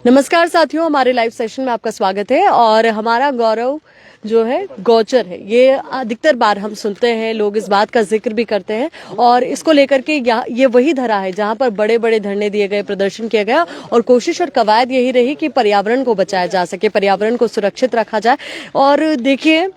नमस्कार साथियों, हमारे लाइव सेशन में आपका स्वागत है। और हमारा गौरव जो है गोचर है, ये अधिकतर बार हम सुनते हैं, लोग इस बात का जिक्र भी करते हैं। और इसको लेकर के ये वही धरा है जहां पर बड़े बड़े धरने दिए गए, प्रदर्शन किया गया और कोशिश और कवायद यही रही कि पर्यावरण को बचाया जा सके, पर्यावरण को सुरक्षित रखा जाए। और देखिए,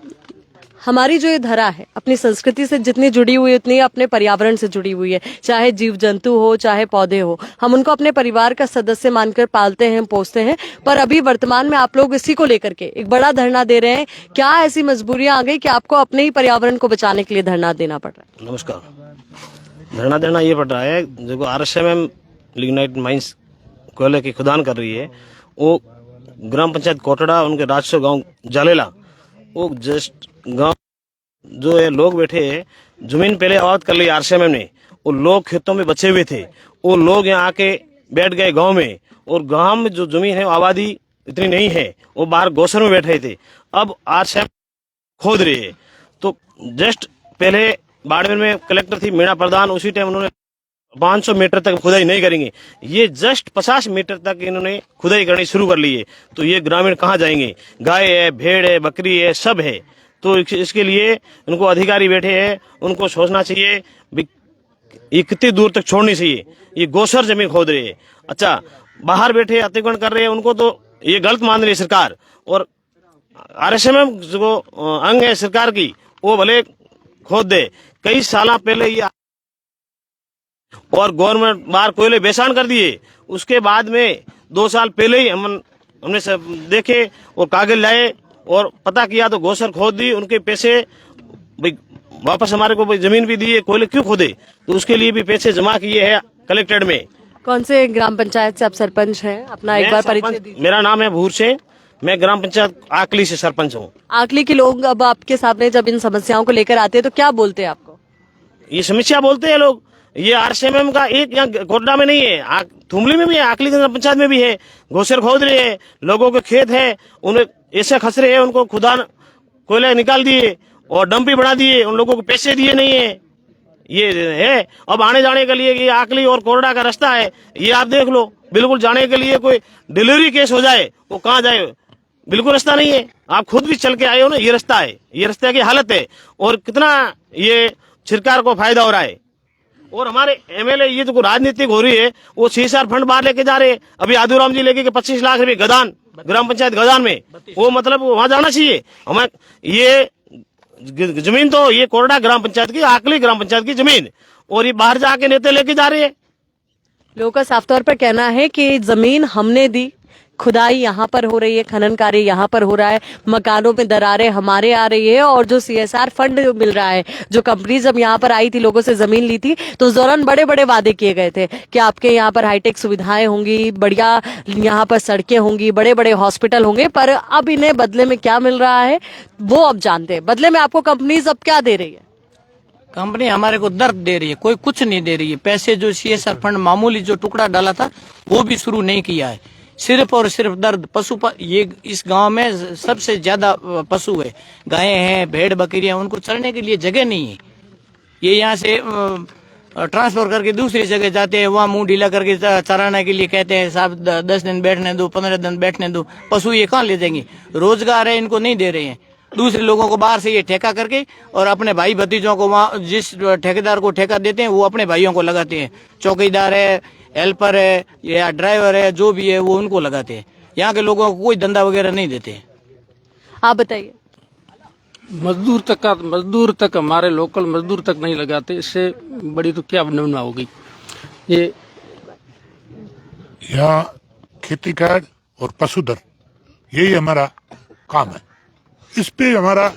हमारी जो ये धरा है अपनी संस्कृति से जितनी जुड़ी हुई है उतनी अपने पर्यावरण से जुड़ी हुई है। चाहे जीव जंतु हो, चाहे पौधे हो, हम उनको अपने परिवार का सदस्य मानकर पालते हैं, पोसते हैं। पर अभी वर्तमान में आप लोग इसी को लेकर के एक बड़ा धरना दे रहे हैं। क्या ऐसी मजबूरियां आ गई कि आपको अपने ही पर्यावरण को बचाने के लिए धरना देना पड़ रहा है? नमस्कार। धरना देना ये पड़ रहा है, जो RSMM लिग्नाइट माइंस कोयले की खुदान कर रही है, वो ग्राम पंचायत कोटड़ा, उनके राजस्व गांव जालेला, वो जस्ट गांव जो है लोग बैठे हैं, जमीन पहले आबाद कर ली RSMM ने। वो लोग खेतों में बचे हुए थे, वो लोग यहाँ आके बैठ गए गांव में। और गांव में जो जमीन है आबादी इतनी नहीं है, वो बाहर गौसर में बैठे थे। अब RSMM खोद रही है। तो जस्ट पहले बाड़मेर में कलेक्टर थी मीणा प्रधान, उसी टाइम उन्होंने 500 मीटर तक खुदाई नहीं करेंगे, ये जस्ट 50 मीटर तक इन्होंने खुदाई करनी शुरू कर ली है। तो ये ग्रामीण कहाँ जाएंगे? गाय है, भेड़ है, बकरी है, सब है। तो इसके लिए उनको अधिकारी बैठे हैं, उनको सोचना चाहिए ये कितनी दूर तक छोड़नी चाहिए। ये गोसर जमीन खोद रहे हैं। अच्छा, बाहर बैठे अतिक्रमण कर रहे हैं, उनको तो ये गलत मान रही है सरकार। और RSMM जो अंग है सरकार की, वो भले खोद दे। कई साल पहले ये और गवर्नमेंट बाहर कोयले बेसान कर दिए। उसके बाद में 2 साल पहले ही हमने सब देखे और कागज लाए और पता किया, तो गोसर खोद दी। उनके पैसे भाई वापस हमारे को जमीन भी दी है, कोयले क्यों खोदे? तो उसके लिए भी पैसे जमा किए हैं कलेक्ट्रेट में। कौन से ग्राम पंचायत से आप सरपंच हैं? अपना एक बार परिचय दीजिए। मेरा नाम है भूर से, मैं ग्राम पंचायत आकली से सरपंच हूँ। आकली के लोग अब आपके सामने जब इन समस्याओं को लेकर आते हैं तो क्या बोलते हैं आपको? ये समस्या बोलते हैं लोग। ये RSMM का एक यहाँ कोटड़ा में नहीं है, थुमली में भी है, आकली ग्राम पंचायत में भी है। घोसर खोद रहे हैं, लोगों के खेत है, उन्हें ऐसे खसरे हैं, उनको खुदान कोयले निकाल दिए और डंप भी बढ़ा दिए, उन लोगों को पैसे दिए नहीं है। ये है अब आने जाने के लिए, ये आकली और कोटड़ा का रास्ता है, ये आप देख लो। बिल्कुल जाने के लिए कोई डिलीवरी केस हो जाए वो कहाँ जाए? बिल्कुल रास्ता नहीं है। आप खुद भी चल के आए हो ना, ये रास्ता है, ये रास्ते की हालत है। और कितना ये सरकार को फायदा हो रहा है। और हमारे MLA ये जो राजनीतिक हो रही है, वो CSR फंड बाहर लेके जा रहे हैं। अभी आदूराम जी लेके 25 लाख रुपए गदान, ग्राम पंचायत गदान में, वो मतलब वहां जाना चाहिए हमें। ये जमीन तो ये कोरडा ग्राम पंचायत की, आकली ग्राम पंचायत की जमीन, और ये बाहर जाके नेता लेके जा रहे हैं। लोगों का साफ तौर पर कहना है कि जमीन हमने दी, खुदाई यहाँ पर हो रही है, खनन कार्य यहाँ पर हो रहा है, मकानों में दरारें हमारे आ रही है। और जो CSR फंड मिल रहा है, जो कंपनी जब यहाँ पर आई थी, लोगों से जमीन ली थी, तो उस दौरान बड़े बड़े वादे किए गए थे कि आपके यहाँ पर हाईटेक सुविधाएं होंगी, बढ़िया यहाँ पर सड़कें होंगी, बड़े बड़े हॉस्पिटल होंगे। पर अब इन्हें बदले में क्या मिल रहा है वो अब जानते हैं। बदले में आपको कंपनीज अब क्या दे रही है? कंपनी हमारे को दर्द दे रही है, कोई कुछ नहीं दे रही है। पैसे जो CSR फंड मामूली जो टुकड़ा डाला था वो भी शुरू नहीं किया है। सिर्फ और सिर्फ दर्द पशु ये इस गांव में सबसे ज्यादा पशु है, गायें हैं, भेड़ बकरियां, उनको चरने के लिए जगह नहीं है। ये यहाँ से ट्रांसफर करके दूसरी जगह जाते हैं, वहाँ मुंह ढीला करके चराने के लिए कहते हैं साहब 10 दिन बैठने दो, 15 दिन बैठने दो। पशु ये कहाँ ले जाएंगे? रोजगार है, इनको नहीं दे रहे हैं। दूसरे लोगों को बाहर से ये ठेका करके और अपने भाई भतीजों को, वहाँ जिस ठेकेदार को ठेका देते हैं वो अपने भाइयों को लगाते हैं। चौकीदार है, हेल्पर है या ड्राइवर है, जो भी है वो उनको लगाते हैं। यहाँ के लोगों को कोई धंधा वगैरह नहीं देते। आप बताइए। मजदूर तक हमारे लोकल मजदूर तक नहीं लगाते, इससे बड़ी तो क्या बनना होगी। ये यहाँ खेती कार्य और पशुधन यही हमारा काम है, इस पे हमारा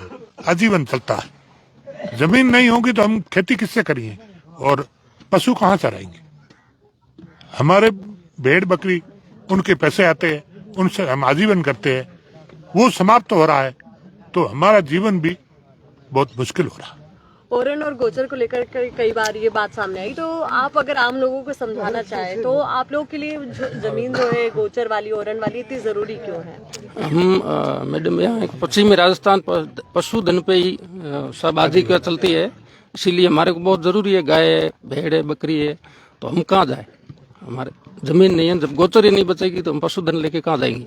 आजीवन चलता है। जमीन नहीं होगी तो हम खेती किससे करेंगे और पशु कहाँ चराएंगे? हमारे भेड़ बकरी उनके पैसे आते हैं, उनसे हम आजीवन करते हैं, वो समाप्त हो रहा है तो हमारा जीवन भी बहुत मुश्किल हो रहा है। ओरन और गोचर को लेकर कई बार ये बात सामने आई, तो आप अगर आम लोगों को समझाना चाहें तो आप लोगों के लिए जमीन जो है गोचर वाली, ओरन वाली इतनी जरूरी क्यों है? हम मैडम यहाँ पश्चिमी राजस्थान पशुधन पे ही सब आजीविका चलती है, इसीलिए हमारे को बहुत जरूरी है। गाय है, भेड़ है, बकरी है, तो हम कहाँ जाए? हमारे जमीन नहीं है, जब गोचर ही नहीं बचेगी तो हम पशुधन लेके कहाँ जाएंगे।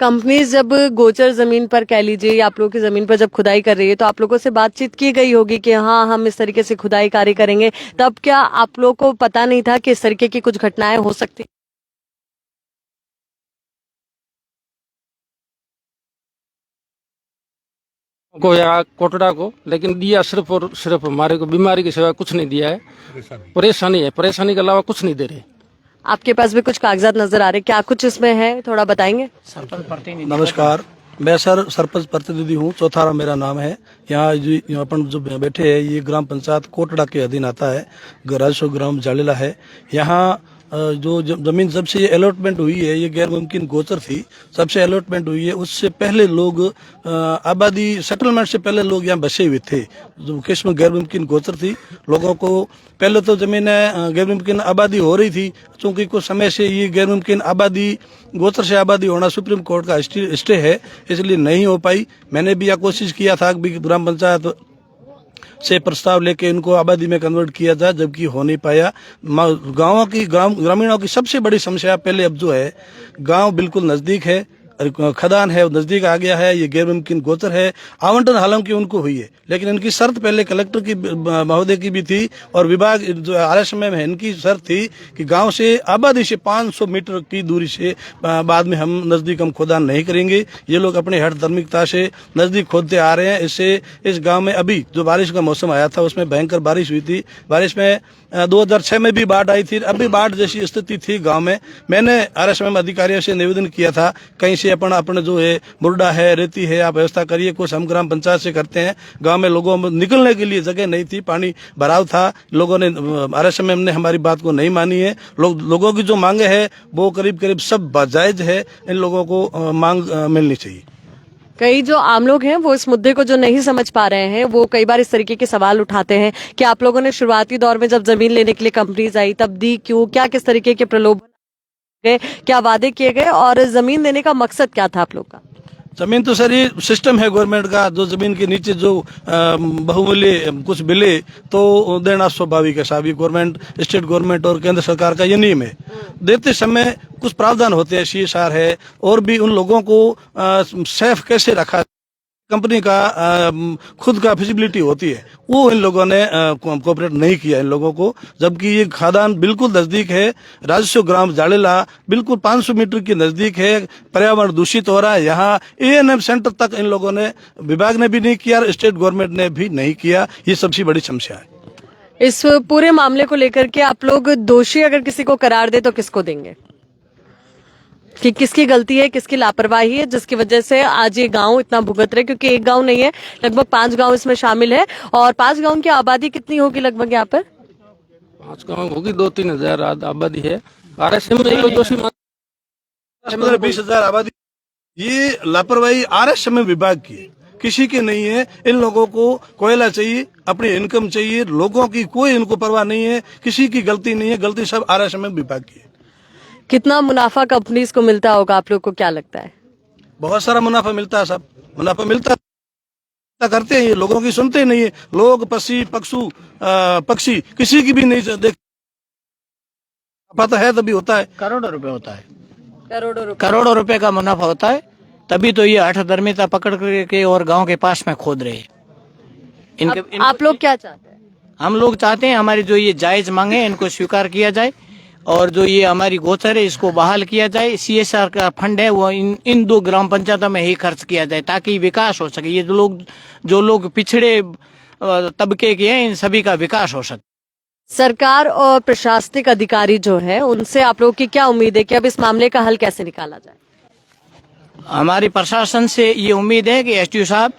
कंपनीज जब गोचर जमीन पर कह लीजिए या आप लोगों की जमीन पर जब खुदाई कर रही है तो आप लोगों से बातचीत की गई होगी कि हाँ हम इस तरीके से खुदाई कार्य करेंगे, तब क्या आप लोगों को पता नहीं था कि इस तरीके की कुछ घटनाएं हो सकती? को या कोटड़ा को, लेकिन दिया सिर्फ और सिर्फ हमारे को बीमारी की सिवा कुछ नहीं दिया है। परेशानी है, परेशानी के अलावा कुछ नहीं दे रहे। आपके पास भी कुछ कागजात नजर आ रहे, क्या कुछ इसमें है, थोड़ा बताएंगे? नमस्कार, मैं सरपंच प्रतिनिधि हूँ, चौथारा मेरा नाम है। यहाँ अपन जो बैठे हैं ये ग्राम पंचायत कोटड़ा के अधीन आता है, राजस्व ग्राम जालेला है। यहाँ जो जमीन जब से ये अलॉटमेंट हुई है, ये गैर मुमकिन गोचर थी, जब से अलॉटमेंट हुई है उससे पहले लोग आबादी सेटलमेंट से पहले लोग यहाँ बसे हुए थे। जो केस में गैर मुमकिन गोचर थी, लोगों को पहले तो जमीनें गैर मुमकिन आबादी हो रही थी, चूंकि कुछ समय से ये गैर मुमकिन आबादी गोचर से आबादी होना सुप्रीम कोर्ट का स्टे है, इसलिए नहीं हो पाई। मैंने भी यह कोशिश किया था कि ग्राम पंचायत से प्रस्ताव लेके इनको आबादी में कन्वर्ट किया जाए, जबकि हो नहीं पाया। ग्रामीणों की सबसे बड़ी समस्या पहले अब जो है, गांव बिल्कुल नजदीक है, खदान है नजदीक आ गया है, ये गैर मुमकिन गोचर है। आवंटन हालांकि उनको हुई है, लेकिन इनकी शर्त पहले कलेक्टर की महोदय की भी थी और विभाग जो आरएसएम में इनकी शर्त थी कि गांव से आबादी से 500 मीटर की दूरी से बाद में हम नजदीक हम खोदान नहीं करेंगे। ये लोग अपने हठ धार्मिकता से नजदीक खोदते आ रहे हैं। इससे इस गाँव में अभी जो बारिश का मौसम आया था उसमें भयंकर बारिश हुई थी। बारिश में 2006 में भी बाढ़ आई थी, अभी बाढ़ जैसी स्थिति थी गांव में। मैंने आरएसएम अधिकारियों से निवेदन किया था, कहीं से अपने जो है मुर्डा है, रेती है, आप व्यवस्था करिए। कुछ हम ग्राम पंचायत से करते हैं। गांव में लोगों में निकलने के लिए जगह नहीं थी, पानी भराव था। लोगों ने आरएसएम ने हमारी बात को नहीं मानी है। लोगों की जो मांगे है वो करीब करीब सब जायज है, इन लोगों को मांग मिलनी चाहिए। कई जो आम लोग हैं वो इस मुद्दे को जो नहीं समझ पा रहे हैं, वो कई बार इस तरीके के सवाल उठाते हैं कि आप लोगों ने शुरुआती दौर में जब जमीन लेने के लिए कंपनीज आई तब दी क्यों, क्या किस तरीके के प्रलोभन गए, क्या वादे किए गए और जमीन देने का मकसद क्या था आप लोग का? जमीन तो सर ये सिस्टम है गवर्नमेंट का, जो जमीन के नीचे जो बहुमूल्य कुछ मिले तो देना स्वाभाविक है। साहब, गवर्नमेंट, स्टेट गवर्नमेंट और केंद्र सरकार का ये नियम है। देते समय कुछ प्रावधान होते हैं, सीएसआर है, और भी उन लोगों को सेफ कैसे रखा, कंपनी का खुद का फिजिबिलिटी होती है, वो इन लोगों ने कोऑपरेट नहीं किया इन लोगों को। जबकि ये खादान बिल्कुल नजदीक है, राजस्व ग्राम जालेला बिल्कुल 500 मीटर के नजदीक है। पर्यावरण दूषित हो रहा है। यहाँ एएनएम सेंटर तक इन लोगों ने, विभाग ने भी नहीं किया, स्टेट गवर्नमेंट ने भी नहीं किया। ये सबसे बड़ी समस्या है। इस पूरे मामले को लेकर के आप लोग दोषी अगर किसी को करार दे तो किसको देंगे, कि किसकी गलती है, किसकी लापरवाही है जिसकी वजह से आज ये गांव इतना भुगत रहे? क्योंकि एक गांव नहीं है, लगभग 5 गांव इसमें शामिल है। और 5 गांव की आबादी कितनी होगी लगभग यहाँ पर? 5 गाँव होगी, 2-3 हजार आबादी है। आरएसएम में कोई दोषी 15-20 हजार आबादी। ये लापरवाही आरएसएम विभाग की है, किसी की नहीं है। इन लोगों को कोयला चाहिए, अपनी इनकम चाहिए, लोगों की कोई इनको परवाह नहीं है, किसी की गलती नहीं है, गलती सब आरएसएम विभाग की है। कितना मुनाफा कंपनीज को मिलता होगा, आप लोग को क्या लगता है? बहुत सारा मुनाफा मिलता है, सब मुनाफा मिलता करते हैं, ये लोगों की सुनते नहीं है। लोग पक्षी किसी की भी नहीं देख पता है, तभी होता है। करोड़ों रुपए होता है, करोड़ों करोड़ों रुपए का मुनाफा होता है। तभी तो ये हठ धर्मिता पकड़ के और गांव के पास में खोद रहे हैं। आप लोग क्या चाहते हैं? हम लोग चाहते हैं हमारी जो ये जायज मांगे इनको स्वीकार किया जाए, और जो ये हमारी गोचर है इसको बहाल किया जाए। सीएसआर का फंड है वो इन 2 ग्राम पंचायतों में ही खर्च किया जाए, ताकि विकास हो सके। ये जो लोग पिछड़े तबके के हैं, इन सभी का विकास हो सके। सरकार और प्रशासनिक अधिकारी जो है उनसे आप लोगों की क्या उम्मीद है कि अब इस मामले का हल कैसे निकाला जाए? हमारी प्रशासन से ये उम्मीद है कि एसडीओ साहब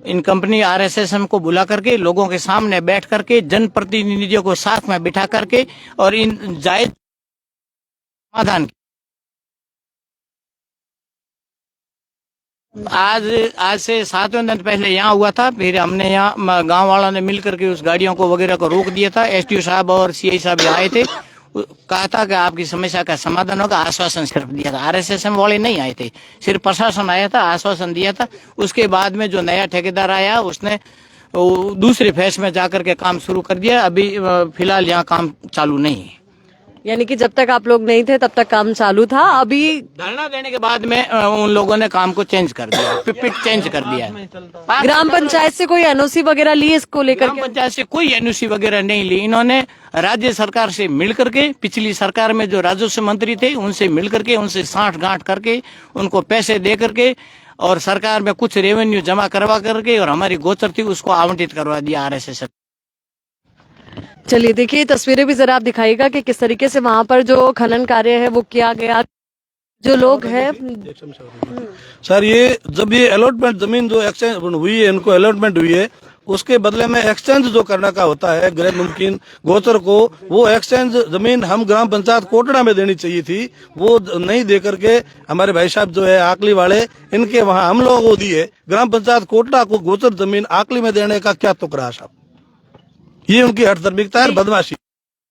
इन कंपनी आरएसएसएम को बुला करके लोगों के सामने बैठ करके जनप्रतिनिधियों को साथ में बिठा करके और इन जायज समाधान। आज से 7वें दिन पहले यहाँ हुआ था, फिर हमने यहाँ गांव वालों ने मिलकर के उस गाड़ियों को वगैरह को रोक दिया था। एसडीओ साहब और सीआई साहब आए थे, कहा था कि आपकी समस्या का समाधान होगा, आश्वासन सिर्फ दिया था। आरएसएसएम वाले नहीं आए थे, सिर्फ प्रशासन आया था, आश्वासन दिया था। उसके बाद में जो नया ठेकेदार आया उसने दूसरे फेज में जाकर के काम शुरू कर दिया। अभी फिलहाल यहाँ काम चालू नहीं है। यानी कि जब तक आप लोग नहीं थे तब तक काम चालू था, अभी धरना देने के बाद में उन लोगों ने काम को चेंज कर दिया, पिट चेंज कर दिया है। ग्राम पंचायत से कोई एनओसी वगैरह ली इसको लेकर ग्राम पंचायत से कोई एनओसी वगैरह नहीं ली। इन्होंने राज्य सरकार से मिल करके, पिछली सरकार में जो राजस्व मंत्री थे उनसे मिल करके, उनसे साठ गांठ करके, उनको पैसे दे करके और सरकार में कुछ रेवेन्यू जमा करवा करके और हमारी गोचर थी उसको आवंटित करवा दिया आरएसएस। चलिए देखिए तस्वीरें भी जरा आप दिखाइएगा कि किस तरीके से वहां पर जो खनन कार्य है वो किया गया। जो लोग हैं सर, ये जब ये अलॉटमेंट जमीन जो एक्सचेंज हुई है, इनको अलॉटमेंट हुई है, उसके बदले में एक्सचेंज जो करने का होता है गैर मुमकिन गोचर को, वो एक्सचेंज जमीन हम ग्राम पंचायत कोटड़ा में देनी चाहिए थी, वो नहीं दे करके हमारे भाई साहब जो है आकली वाले, इनके वहां हम लोगों को दी है। ग्राम पंचायत कोटड़ा को गोचर जमीन आकली में देने का क्या तुक रहा साहब? ये उनकी हठधर्मिकता है, बदमाशी।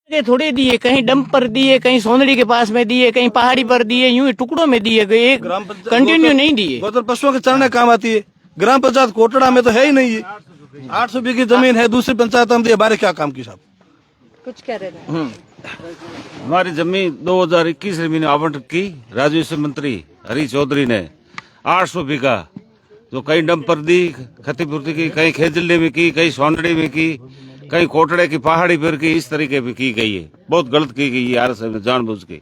थोड़े दिए, कहीं डंप पर दिए, कहीं सोनड़ी के पास में दिए, कहीं पहाड़ी पर दिए, यूं ही टुकड़ों में दिए गए, कंटिन्यू नहीं दिए। गोचर पशुओं के चरने काम आती है। ग्राम पंचायत कोटड़ा में तो है ही नहीं है। 800 बीघे की जमीन है, दूसरी पंचायत हम दिए, बारे क्या काम की साहब? कुछ कह रहे थे। हमारी जमीन 2021 में मैंने आवंटित की राजस्व मंत्री हरी चौधरी ने 800 बीघा, जो कहीं डंप पर दी, क्षतिपूर्ति की, कहीं खेजल्ले में की, कहीं सोनड़ी में की, कहीं कोटड़े की पहाड़ी पर की, इस तरीके पे की गई है। बहुत गलत की गई है आरएसएस ने जानबूझ के।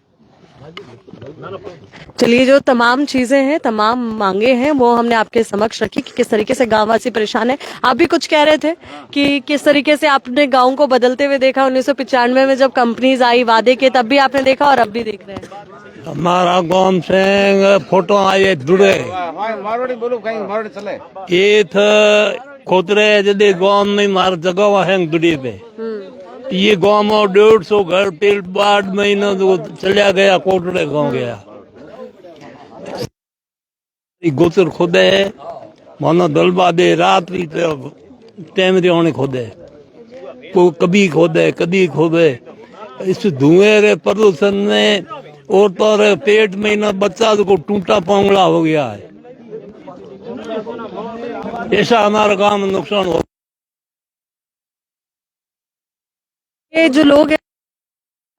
चलिए जो तमाम चीजें हैं, तमाम मांगे हैं, वो हमने आपके समक्ष रखी कि किस तरीके से गांववासी परेशान है। आप भी कुछ कह रहे थे कि किस तरीके से आपने गांव को बदलते हुए देखा। 1995 में जब कंपनीज आई वादे के, तब भी आपने देखा और अब भी देख रहे हैं। हमारा गांव से फोटो आए जुड़े ये खोतरे जदे गांव में मार जगह है दुड़ी पे, ये गांव में 150 घर पेड़ बाढ़ महीना तो चला गया, कोटड़े गांव गया। गोचर खोदे मानो दलबा दे, रात भी टाइम होने खोदे, कभी खोदे कभी खोदे। इस धुएं रे प्रदूषण में औरतों रे पेट में ना बच्चा को टूटा पोंगला हो गया है। ऐसा हमारा गांव में नुकसान हो। ये जो लोग हैं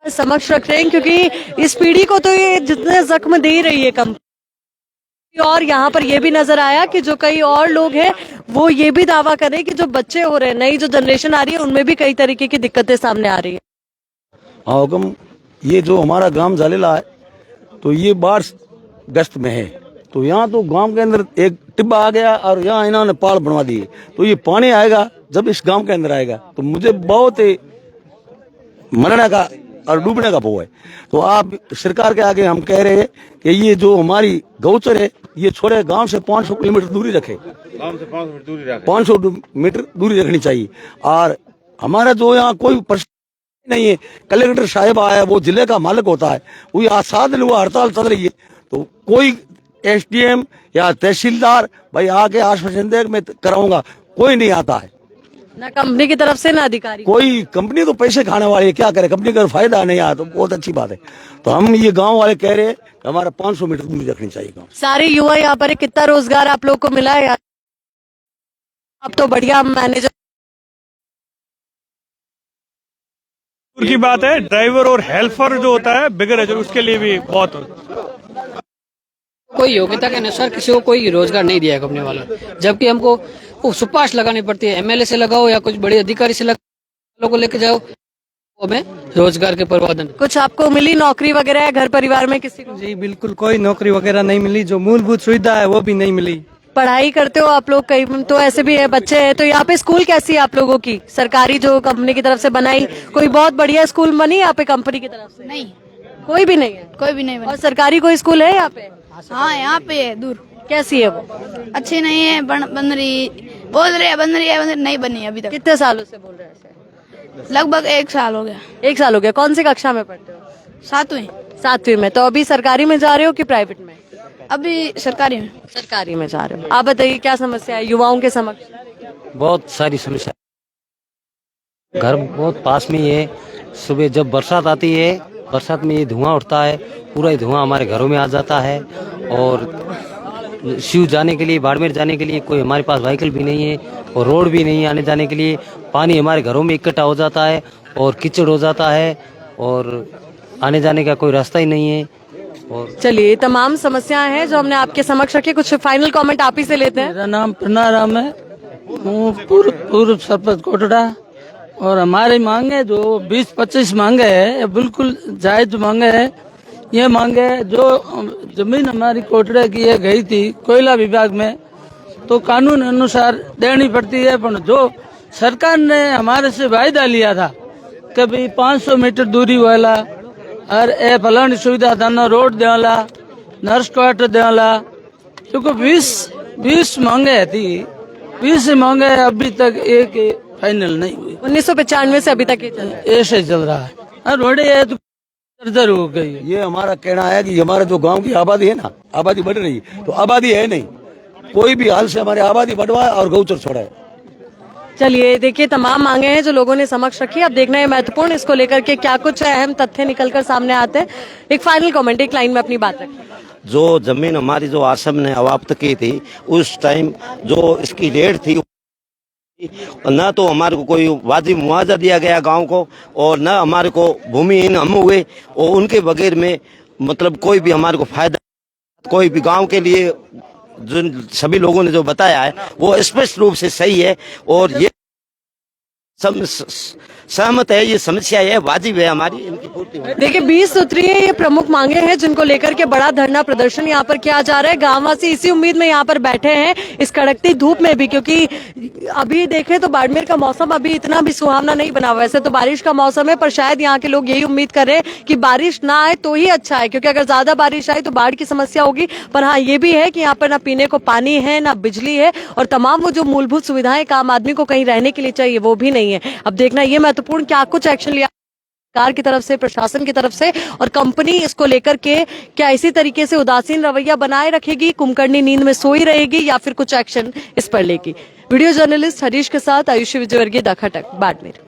समक्ष रख रहे हैं, क्योंकि इस पीढ़ी को तो ये जितने जख्म दे रही है कंपनी, और यहाँ पर ये भी नजर आया कि जो कई और लोग हैं वो ये भी दावा कर रहे हैं कि जो बच्चे हो रहे हैं, नई जो जनरेशन आ रही है, उनमें भी कई तरीके की दिक्कतें सामने आ रही है। हाँ हुक्म, ये जो हमारा गांव जालेला है तो ये बाढ़ ग्रस्त में है, तो यहाँ तो गांव के अंदर एक टिब्बा आ गया और यहाँ इन्होंने पाल बनवा दिए, तो ये पानी आएगा जब इस गांव के अंदर आएगा तो मुझे बहुत मरने का और डूबने का भो है। तो आप सरकार के आगे हम कह रहे हैं कि ये जो हमारी गौचर है ये छोड़े, गांव से 500 किलोमीटर दूरी रखे, गांव से 500 मीटर दूरी रखे, 500 मीटर दूरी रखनी चाहिए। और हमारा जो यहाँ कोई नहीं है, कलेक्टर साहब आया, वो जिले का मालिक होता है, वो आज 7 दिन हुआ हड़ताल चल रही है, तो कोई एसडीएम या तहसीलदार भाई आके आश्वासन दे मैं कराऊंगा, कोई नहीं आता है, ना कंपनी की तरफ से ना अधिकारी। कोई कंपनी तो पैसे खाने वाली है, क्या करे, कंपनी का फायदा नहीं आया तो बहुत अच्छी बात है। तो हम ये गांव वाले कह रहे हैं कि हमारा 500 मीटर दूरी रखनी चाहिए गांव। सारे युवा यहाँ पर, कितना रोजगार आप लोग को मिला है? अब तो बढ़िया मैनेजर की बात है, ड्राइवर और हेल्पर जो होता है बिगड़ है, जो उसके लिए भी बहुत कोई योग्यता के अनुसार किसी को कोई रोजगार नहीं दिया है कंपनी वाला, जबकि हमको सुपारिश लगानी पड़ती है, एमएलए से लगाओ या कुछ बड़े अधिकारी से लगाओ, को लेके जाओ, हमें रोजगार के प्रबंधन। कुछ आपको मिली नौकरी वगैरह घर परिवार में किसी को? जी बिल्कुल कोई नौकरी वगैरह नहीं मिली, जो मूलभूत सुविधा है वो भी नहीं मिली। पढ़ाई करते हो आप लोग? कई तो ऐसे भी है बच्चे हैं, तो यहाँ पे स्कूल कैसी है आप लोगों की? सरकारी जो कंपनी की तरफ से बनाई, कोई बहुत बढ़िया स्कूल बनी यहाँ पे कंपनी की तरफ से? नहीं, कोई भी नहीं है। कोई भी नहीं बनी। और सरकारी कोई स्कूल है यहाँ पे? हाँ यहाँ पे है, दूर। कैसी है वो? अच्छी नहीं है, बन रही, बोल रहे बन रही है, नहीं बनी अभी तक। कितने सालों से बोल रहे हैं? लगभग 1 साल हो गया। 1 साल हो गया। कौन सी कक्षा में पढ़ते हो? 7वीं में। तो अभी सरकारी में जा रहे हो कि प्राइवेट में? अभी सरकारी में। सरकारी में जा रहे हो। आप बताइए क्या समस्या है युवाओं के समक्ष? बहुत सारी समस्या, घर बहुत पास में ही है, सुबह जब बरसात आती है, बरसात में ये धुआं उठता है, पूरा ही धुआं हमारे घरों में आ जाता है। और शिव जाने के लिए, बाड़मेर जाने के लिए कोई हमारे पास व्हीकल भी नहीं है और रोड भी नहीं आने जाने के लिए। पानी हमारे घरों में इकट्ठा हो जाता है और कीचड़ हो जाता है और आने जाने का कोई रास्ता ही नहीं है। और चलिए, ये तमाम समस्याएं हैं जो हमने आपके समक्ष रखी। कुछ फाइनल कमेंट आप ही से लेते हैं। मेरा नाम पन्नाराम है, हूँ पूर्व सरपंच कोटड़ा। और हमारी मांगे जो 20-25 मांगे है, ये बिल्कुल जायज मांगे है। ये मांगे जो जमीन हमारी कोटड़े की ये गई थी कोयला विभाग में, तो कानून अनुसार देनी पड़ती है। पर जो सरकार ने हमारे से वायदा लिया था कभी 500 मीटर दूरी वाला और ए फलानी सुविधा दाना रोड देवाला, नर्स क्वार्टर देवाला, क्योंकि 20 मांगे थी, 20 मांगे अभी तक एक फाइनल नहीं हुई। 1995 से अभी तक ये चल रहा है। ऐसे चल रहा है। और रोडे है तो दर हो गई। ये हमारा कहना है कि हमारे जो गांव की आबादी है ना, आबादी बढ़ रही है, तो आबादी है नहीं, कोई भी हाल से हमारी आबादी बढ़वाए और गौचर छोड़ाए। चलिए, देखिए तमाम मांगे हैं जो लोगों ने समक्ष रखी। अब देखना है महत्वपूर्ण इसको लेकर के क्या कुछ अहम तथ्य निकलकर सामने आते हैं। एक फाइनल कमेंट, एक लाइन में अपनी बात रखें। जो जमीन हमारी जो आसम ने अवाप्त की थी, उस टाइम जो इसकी रेट थी, न तो हमारे को कोई वाजिब मुआवजा दिया गया गांव को, और न हमारे को भूमिहीन हम हुए, और उनके बगैर में मतलब कोई भी हमारे को फायदा, कोई भी गांव के लिए जो सभी लोगों ने जो बताया है वो स्पष्ट रूप से सही है। और ये सब सहमत है, ये समस्या है, वाजिब है हमारी, इनकी पूर्ति हो। देखिए, 20 सूत्रीय ये प्रमुख मांगे हैं जिनको लेकर के बड़ा धरना प्रदर्शन यहाँ पर किया जा रहा है। गांववासी इसी उम्मीद में यहाँ पर बैठे हैं इस कड़कती धूप में भी, क्योंकि अभी देखें तो बाड़मेर का मौसम अभी इतना भी सुहावना नहीं बना। वैसे तो बारिश का मौसम है, पर शायद यहाँ के लोग यही उम्मीद कर रहे हैं कि बारिश ना आए तो ही अच्छा है, क्योंकि अगर ज्यादा बारिश आए तो बाढ़ की समस्या होगी। पर हाँ, ये भी है कि यहाँ पर ना पीने को पानी है, ना बिजली है, और तमाम वो जो मूलभूत सुविधाएं एक आम आदमी को कहीं रहने के लिए चाहिए वो भी नहीं है। अब देखना ये महत्वपूर्ण क्या कुछ एक्शन लिया सरकार की तरफ से, प्रशासन की तरफ से, और कंपनी इसको लेकर के क्या इसी तरीके से उदासीन रवैया बनाए रखेगी, कुंभकर्णी नींद में सोई रहेगी, या फिर कुछ एक्शन इस पर लेगी। वीडियो जर्नलिस्ट हरीश के साथ आयुषी विजयवर्गीय, द खटक, बाड़मेर।